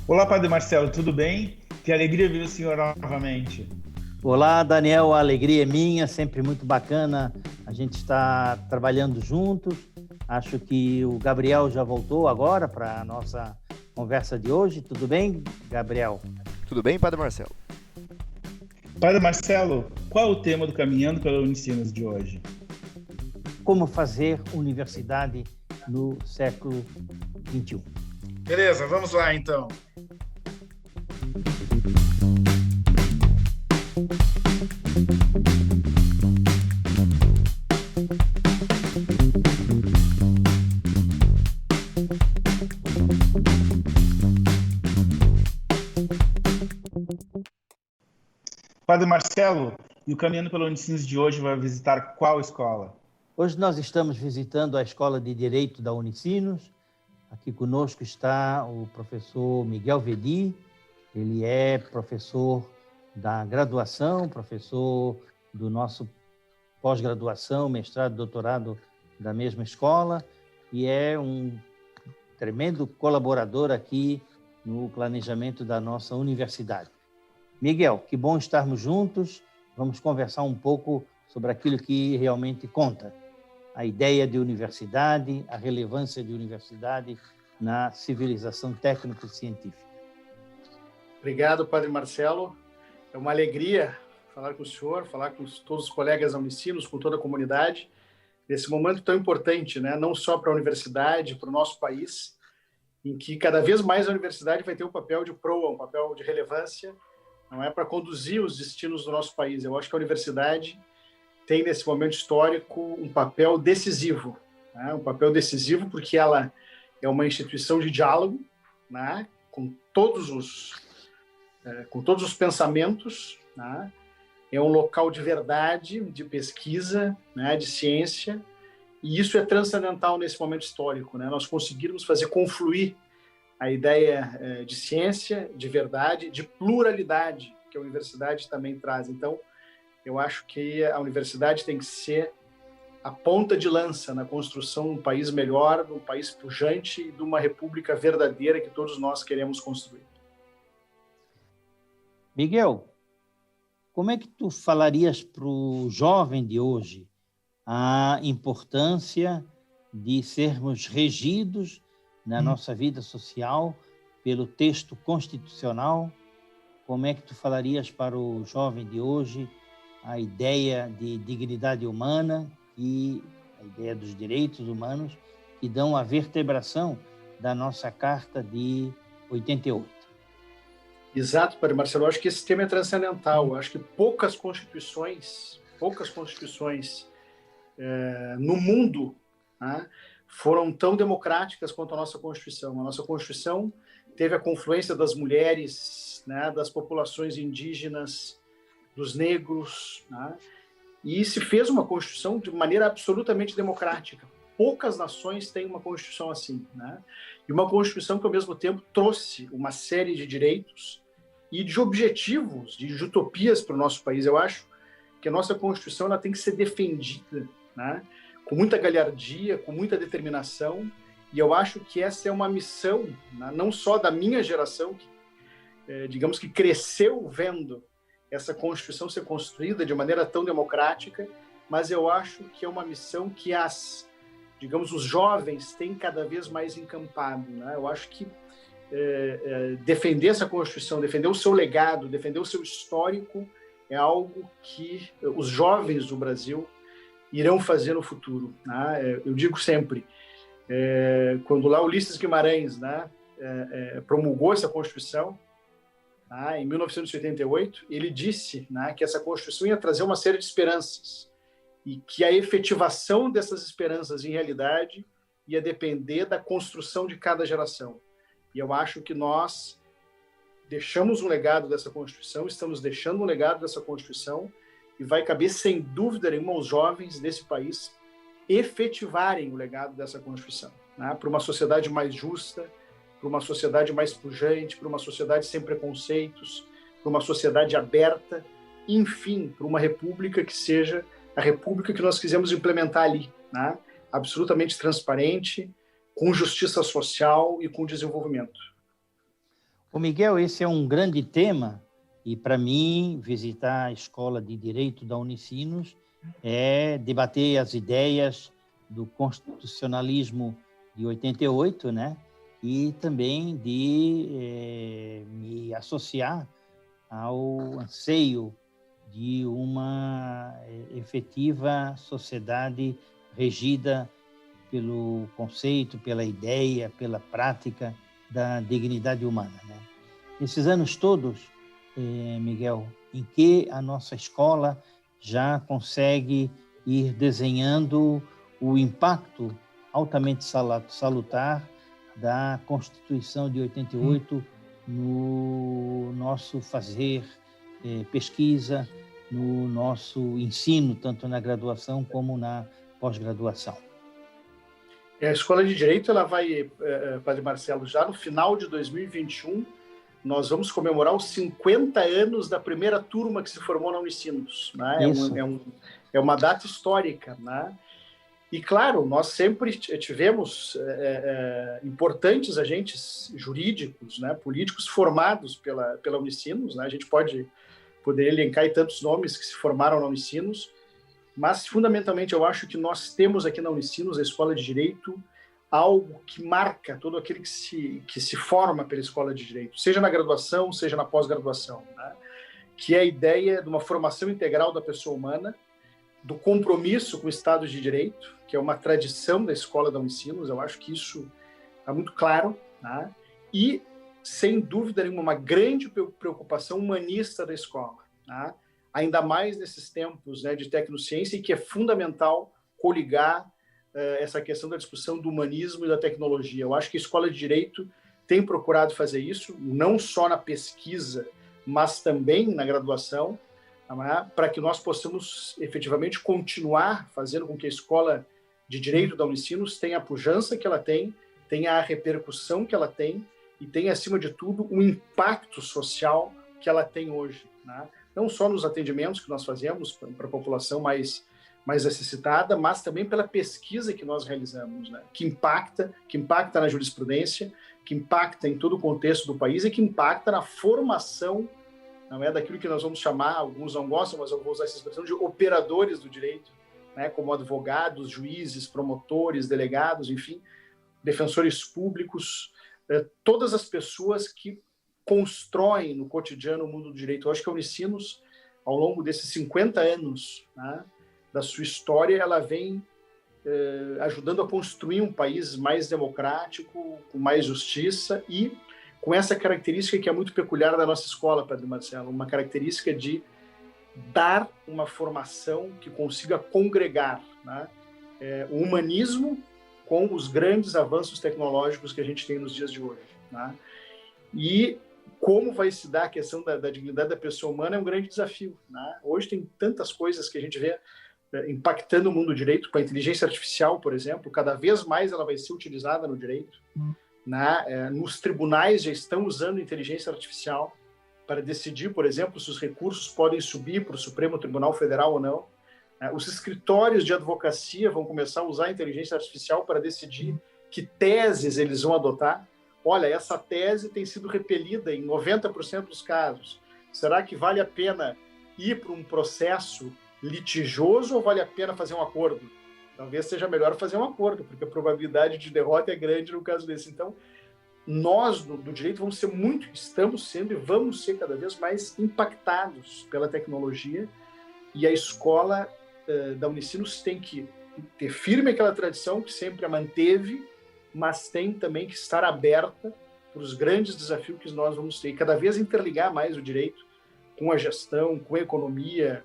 Olá, Padre Marcelo, tudo bem? Que alegria ver o senhor novamente. Olá, Daniel, a alegria é minha, sempre muito bacana a gente está trabalhando juntos. Acho que o Gabriel já voltou agora para a nossa conversa de hoje. Tudo bem, Gabriel? Tudo bem, Padre Marcelo? Padre Marcelo, qual é o tema do Caminhando pela Unicinos de hoje? Como fazer universidade no século XXI. Beleza, vamos lá então. Padre Marcelo, e o Caminhando pela Unicinos de hoje vai visitar qual escola? Hoje nós estamos visitando a Escola de Direito da Unicinos. Aqui conosco está o professor Miguel Vedi. Ele é professor da graduação, professor do nosso pós-graduação, mestrado, doutorado da mesma escola, e é um tremendo colaborador aqui no planejamento da nossa universidade. Miguel, que bom estarmos juntos. Vamos conversar um pouco sobre aquilo que realmente conta. A ideia de universidade, a relevância de universidade na civilização técnico-científica. Obrigado, Padre Marcelo. É uma alegria falar com o senhor, falar com todos os colegas unicinos, com toda a comunidade, nesse momento tão importante, né? Não só para a universidade, para o nosso país, em que cada vez mais a universidade vai ter um papel de proa, um papel de relevância, não é, para conduzir os destinos do nosso país. Eu acho que a universidade tem, nesse momento histórico, um papel decisivo, né? Um papel decisivo porque ela é uma instituição de diálogo, né? com todos os pensamentos, né? É um local de verdade, de pesquisa, né? De ciência, e isso é transcendental nesse momento histórico, né? Nós conseguirmos fazer confluir a ideia de ciência, de verdade, de pluralidade, que a universidade também traz. Então, eu acho que a universidade tem que ser a ponta de lança na construção de um país melhor, de um país pujante e de uma república verdadeira que todos nós queremos construir. Miguel, como é que tu falarias para o jovem de hoje a importância de sermos regidos na nossa vida social pelo texto constitucional? Como é que tu falarias para o jovem de hoje a ideia de dignidade humana e a ideia dos direitos humanos que dão a vertebração da nossa Carta de 88? Exato, Padre Marcelo. Eu acho que esse tema é transcendental. Eu acho que poucas constituições no mundo, né, foram tão democráticas quanto a nossa Constituição. A nossa Constituição teve a confluência das mulheres, né, das populações indígenas, dos negros, né, e se fez uma Constituição de maneira absolutamente democrática. Poucas nações têm uma Constituição assim, né? E uma Constituição que, ao mesmo tempo, trouxe uma série de direitos e de objetivos, de utopias para o nosso país. Eu acho que a nossa Constituição ela tem que ser defendida, né? Com muita galhardia, com muita determinação, e eu acho que essa é uma missão, né, não só da minha geração, que, digamos que cresceu vendo essa Constituição ser construída de maneira tão democrática, mas eu acho que é uma missão que os jovens têm cada vez mais encampado, né? Eu acho que defender essa Constituição, defender o seu legado, defender o seu histórico é algo que os jovens do Brasil irão fazer no futuro, né? Eu digo sempre, quando lá Ulisses Guimarães, né, promulgou essa Constituição, em 1988, ele disse, né, que essa Constituição ia trazer uma série de esperanças e que a efetivação dessas esperanças em realidade ia depender da construção de cada geração. E eu acho que nós deixamos um legado dessa Constituição, estamos deixando um legado dessa Constituição, e vai caber, sem dúvida nenhuma, aos jovens desse país efetivarem o legado dessa Constituição, né, para uma sociedade mais justa, para uma sociedade mais pujante, para uma sociedade sem preconceitos, para uma sociedade aberta, enfim, para uma república que seja a república que nós quisemos implementar ali, né? Absolutamente transparente, com justiça social e com desenvolvimento. Ô Miguel, esse é um grande tema e, para mim, visitar a Escola de Direito da Unicinos é debater as ideias do constitucionalismo de 88, né? E também de me associar ao anseio de uma efetiva sociedade regida pelo conceito, pela ideia, pela prática da dignidade humana, né? Esses anos todos, Miguel, em que a nossa escola já consegue ir desenhando o impacto altamente salutar da Constituição de 88 no nosso fazer pesquisa, no nosso ensino, tanto na graduação como na pós-graduação. A Escola de Direito, ela vai, Padre Marcelo, já no final de 2021, nós vamos comemorar os 50 anos da primeira turma que se formou na Unicinos, né? É uma data histórica, né? E, claro, nós sempre tivemos importantes agentes jurídicos, né, políticos formados pela Unicinos, né? A gente poderia elencar aí tantos nomes que se formaram na Unicinos, mas, fundamentalmente, eu acho que nós temos aqui na Unicinos, a Escola de Direito, algo que marca todo aquele que se forma pela Escola de Direito, seja na graduação, seja na pós-graduação, né? Que é a ideia de uma formação integral da pessoa humana, do compromisso com o Estado de Direito, que é uma tradição da Escola da Unicinos, eu acho que isso é muito claro, né? E, sem dúvida nenhuma, uma grande preocupação humanista da escola, né? Ainda mais nesses tempos, né, de tecnociência, e que é fundamental coligar essa questão da discussão do humanismo e da tecnologia. Eu acho que a Escola de Direito tem procurado fazer isso, não só na pesquisa, mas também na graduação, para que nós possamos efetivamente continuar fazendo com que a Escola de Direito da Unicinos tenha a pujança que ela tem, tenha a repercussão que ela tem e tenha, acima de tudo, o impacto social que ela tem hoje, né? Não só nos atendimentos que nós fazemos para a população mais necessitada, mas também pela pesquisa que nós realizamos, né? Que impacta na jurisprudência, que impacta em todo o contexto do país e que impacta na formação, não é, daquilo que nós vamos chamar, alguns não gostam, mas eu vou usar essa expressão, de operadores do direito, né? Como advogados, juízes, promotores, delegados, enfim, defensores públicos, todas as pessoas que constroem no cotidiano o mundo do direito. Eu acho que a Unicinos, ao longo desses 50 anos, né, da sua história, ela vem ajudando a construir um país mais democrático, com mais justiça e com essa característica que é muito peculiar da nossa escola, Padre Marcelo, uma característica de dar uma formação que consiga congregar, né, o humanismo com os grandes avanços tecnológicos que a gente tem nos dias de hoje, né? E como vai se dar a questão da dignidade da pessoa humana é um grande desafio, né? Hoje tem tantas coisas que a gente vê impactando o mundo do direito, com a inteligência artificial, por exemplo, cada vez mais ela vai ser utilizada no direito, né? Nos tribunais já estão usando inteligência artificial para decidir, por exemplo, se os recursos podem subir para o Supremo Tribunal Federal ou não. Os escritórios de advocacia vão começar a usar a inteligência artificial para decidir que teses eles vão adotar. Olha, essa tese tem sido repelida em 90% dos casos. Será que vale a pena ir para um processo litigioso ou vale a pena fazer um acordo? Talvez seja melhor fazer um acordo, porque a probabilidade de derrota é grande no caso desse. Então, nós do direito estamos sendo e vamos ser cada vez mais impactados pela tecnologia, e a escola da Unicinos tem que ter firme aquela tradição que sempre a manteve, mas tem também que estar aberta para os grandes desafios que nós vamos ter, e cada vez interligar mais o direito com a gestão, com a economia,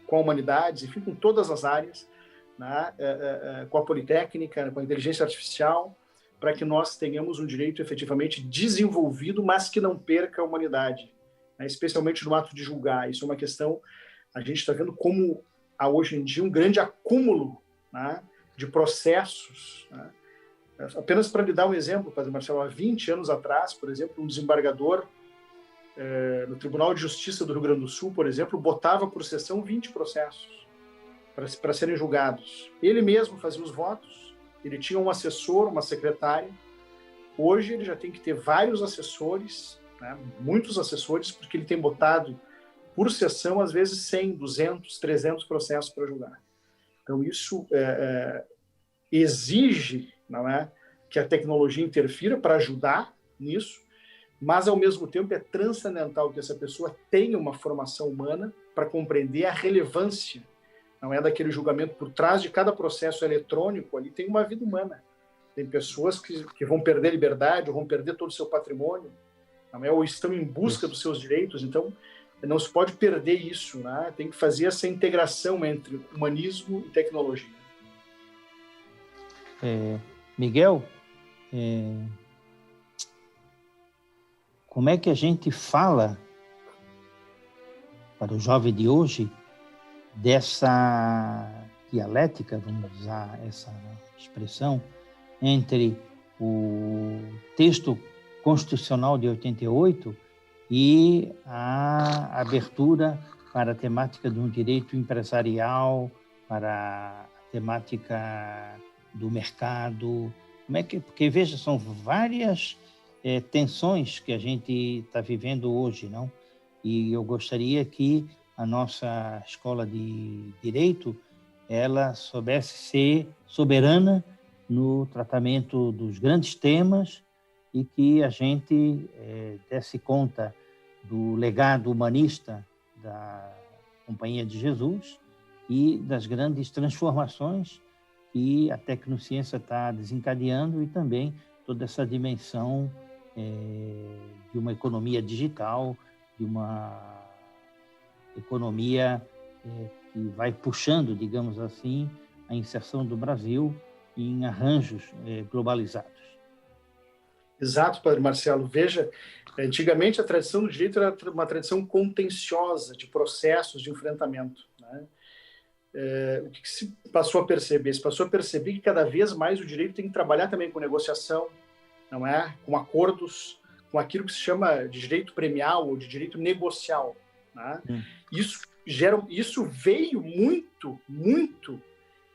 com a humanidades, enfim, com todas as áreas, né? Com a politécnica, com a inteligência artificial, para que nós tenhamos um direito efetivamente desenvolvido, mas que não perca a humanidade, né? Especialmente no ato de julgar. Isso é uma questão, a gente está vendo como há hoje em dia um grande acúmulo, né, de processos, né? Apenas para lhe dar um exemplo, Padre Marcelo, há 20 anos atrás, por exemplo, um desembargador no Tribunal de Justiça do Rio Grande do Sul, por exemplo, botava por sessão 20 processos para serem julgados. Ele mesmo fazia os votos, ele tinha um assessor, uma secretária. Hoje ele já tem que ter vários assessores, né? Muitos assessores, porque ele tem botado por sessão, às vezes, 100, 200, 300 processos para julgar. Então, isso exige, não é, que a tecnologia interfira para ajudar nisso, mas, ao mesmo tempo, é transcendental que essa pessoa tenha uma formação humana para compreender a relevância, não é, daquele julgamento. Por trás de cada processo eletrônico, ali tem uma vida humana. Tem pessoas que vão perder a liberdade, ou vão perder todo o seu patrimônio, não é, ou estão em busca dos seus direitos. Então, não se pode perder isso, né? Tem que fazer essa integração entre humanismo e tecnologia. Miguel, como é que a gente fala para o jovem de hoje dessa dialética, vamos usar essa expressão, entre o texto constitucional de 88 e a abertura para a temática de um direito empresarial, para a temática do mercado? Como é que, porque veja, são várias tensões que a gente está vivendo hoje, não? E eu gostaria que a nossa escola de direito ela soubesse ser soberana no tratamento dos grandes temas e que a gente desse conta do legado humanista da Companhia de Jesus e das grandes transformações que a tecnociência está desencadeando e também toda essa dimensão de uma economia digital, de uma economia que vai puxando, digamos assim, a inserção do Brasil em arranjos globalizados. Exato, Padre Marcelo. Veja, antigamente a tradição do direito era uma tradição contenciosa de processos de enfrentamento, né? O que se passou a perceber? Se passou a perceber que cada vez mais o direito tem que trabalhar também com negociação, não é? Com acordos, com aquilo que se chama de direito premial ou de direito negocial, né? Isso veio muito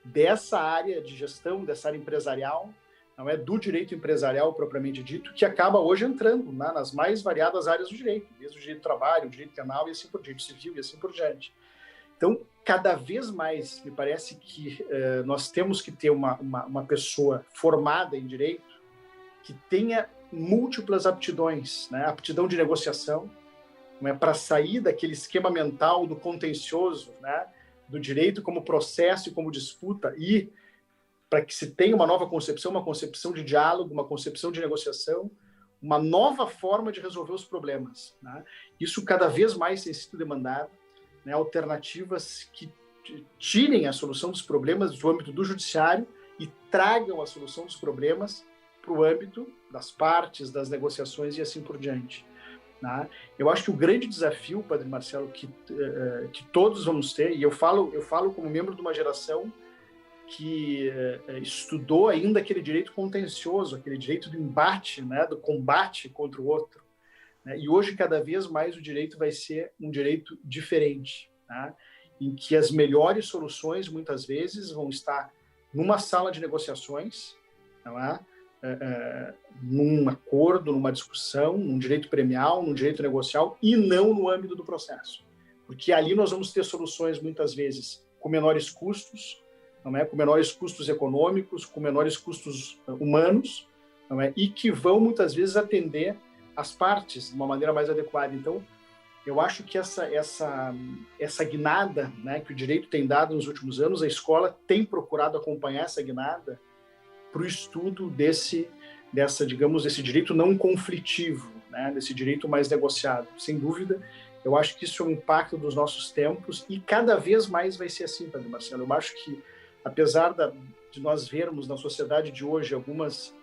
dessa área de gestão, dessa área empresarial, não é, do direito empresarial propriamente dito, que acaba hoje entrando, né, nas mais variadas áreas do direito, desde o direito do trabalho, o direito penal e assim por diante, civil e assim por diante. Então, cada vez mais, me parece que nós temos que ter uma pessoa formada em direito que tenha múltiplas aptidões, né, aptidão de negociação, né, para sair daquele esquema mental do contencioso, né, do direito como processo e como disputa, e para que se tenha uma nova concepção, uma concepção de diálogo, uma concepção de negociação, uma nova forma de resolver os problemas, né? Isso cada vez mais tem sido demandado, né? Alternativas que tirem a solução dos problemas do âmbito do judiciário e tragam a solução dos problemas para o âmbito das partes, das negociações e assim por diante, né? Eu acho que o grande desafio, Padre Marcelo, que todos vamos ter, e eu falo como membro de uma geração que estudou ainda aquele direito contencioso, aquele direito do embate, né, do combate contra o outro, né? E hoje, cada vez mais, o direito vai ser um direito diferente, né, em que as melhores soluções, muitas vezes, vão estar numa sala de negociações, não é? Num acordo, numa discussão, num direito premial, num direito negocial, e não no âmbito do processo. Porque ali nós vamos ter soluções, muitas vezes, com menores custos, não é? Com menores custos econômicos, com menores custos humanos, não é? E que vão, muitas vezes, atender as partes de uma maneira mais adequada. Então, eu acho que essa guinada, né, que o direito tem dado nos últimos anos, a escola tem procurado acompanhar essa guinada para o estudo desse direito não conflitivo, né, desse direito mais negociado. Sem dúvida, eu acho que isso é um impacto dos nossos tempos e cada vez mais vai ser assim, Padre Marcelo. Eu acho que, apesar de nós vermos na sociedade de hoje algumas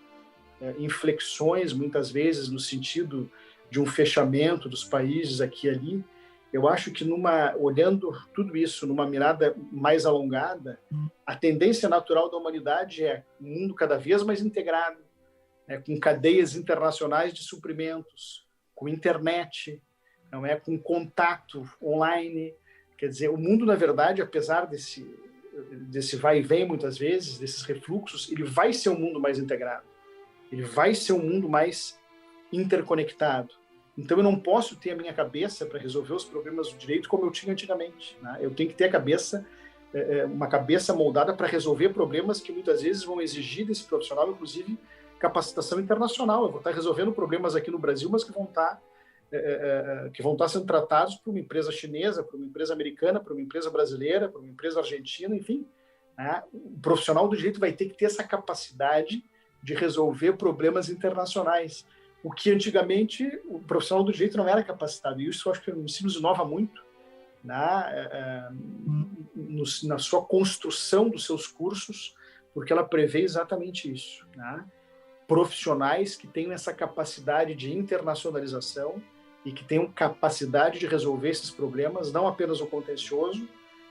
inflexões, muitas vezes, no sentido de um fechamento dos países aqui e ali, eu acho que olhando tudo isso numa mirada mais alongada, a tendência natural da humanidade é um mundo cada vez mais integrado, né, com cadeias internacionais de suprimentos, com internet, não é, com contato online. Quer dizer, o mundo, na verdade, apesar desse vai e vem, muitas vezes, desses refluxos, ele vai ser um mundo mais integrado, ele vai ser um mundo mais interconectado. Então, eu não posso ter a minha cabeça para resolver os problemas do direito como eu tinha antigamente, né? Eu tenho que ter a cabeça, uma cabeça moldada para resolver problemas que muitas vezes vão exigir desse profissional, inclusive capacitação internacional. Eu vou estar resolvendo problemas aqui no Brasil, mas que vão estar sendo tratados por uma empresa chinesa, por uma empresa americana, por uma empresa brasileira, por uma empresa argentina, enfim. Né? O profissional do direito vai ter que ter essa capacidade de resolver problemas internacionais, o que antigamente o profissional do direito não era capacitado. E isso eu acho que o ensino inova muito na sua construção dos seus cursos, porque ela prevê exatamente isso, né? Profissionais que tenham essa capacidade de internacionalização e que tenham capacidade de resolver esses problemas, não apenas no contencioso,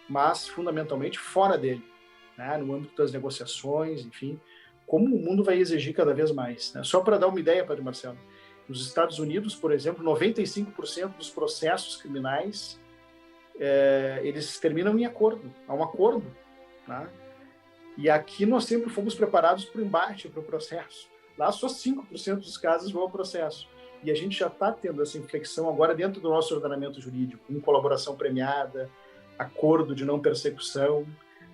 mas fundamentalmente fora dele, né? No âmbito das negociações, enfim, como o mundo vai exigir cada vez mais, né? Só para dar uma ideia, Padre Marcelo, nos Estados Unidos, por exemplo, 95% dos processos criminais eles terminam em acordo, há um acordo, né? E aqui nós sempre fomos preparados para o embate, para o processo. Lá só 5% dos casos vão ao processo. E a gente já está tendo essa inflexão agora dentro do nosso ordenamento jurídico, com colaboração premiada, acordo de não persecução,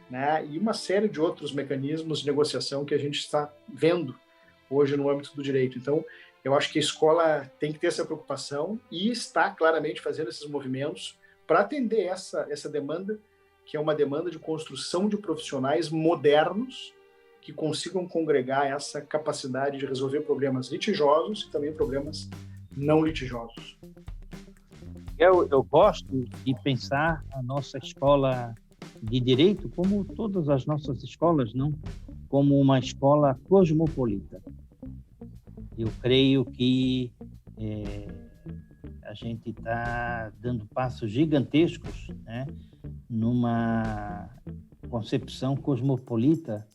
né? E uma série de outros mecanismos de negociação que a gente está vendo hoje no âmbito do direito. Então, eu acho que a escola tem que ter essa preocupação e está claramente fazendo esses movimentos para atender essa demanda, que é uma demanda de construção de profissionais modernos que consigam congregar essa capacidade de resolver problemas litigiosos e também problemas não litigiosos. Eu gosto de pensar a nossa escola de direito, como todas as nossas escolas, não, como uma escola cosmopolita. Eu creio que a gente está dando passos gigantescos, né, numa concepção cosmopolita,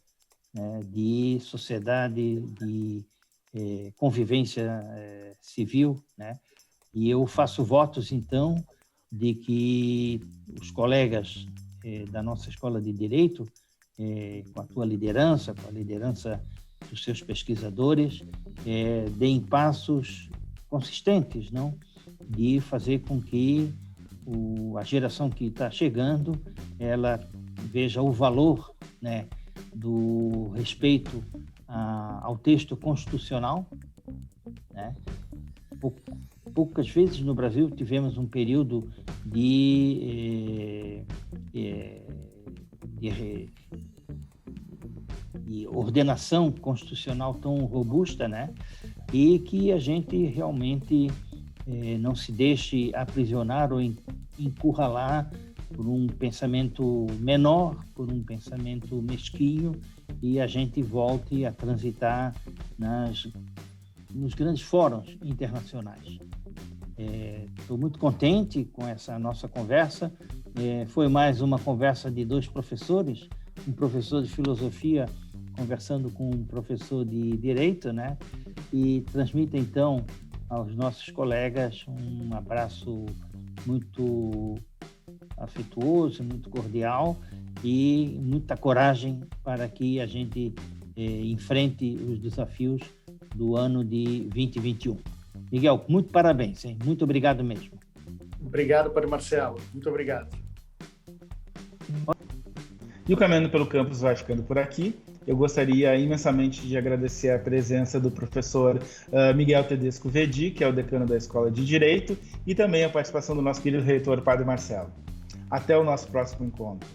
né, de sociedade, de convivência civil, né? E eu faço votos, então, de que os colegas da nossa Escola de Direito, com a tua liderança, com a liderança dos seus pesquisadores, deem passos consistentes, não? De fazer com que a geração que está chegando, ela veja o valor, né, do respeito ao texto constitucional, né? Poucas vezes no Brasil tivemos um período de ordenação constitucional tão robusta, né? E que a gente realmente não se deixe aprisionar ou encurralar por um pensamento menor, por um pensamento mesquinho, e a gente volte a transitar nos grandes fóruns internacionais. Estou muito contente com essa nossa conversa. Foi mais uma conversa de dois professores, um professor de filosofia conversando com um professor de direito, né? E transmito, então, aos nossos colegas um abraço muito afetuoso, muito cordial e muita coragem para que a gente enfrente os desafios do ano de 2021. Miguel, muito parabéns, hein? Muito obrigado mesmo. Obrigado, Padre Marcelo. Muito obrigado. E o Caminhando pelo Campus vai ficando por aqui. Eu gostaria imensamente de agradecer a presença do professor Miguel Tedesco Vedi, que é o decano da Escola de Direito, e também a participação do nosso querido reitor, Padre Marcelo. Até o nosso próximo encontro.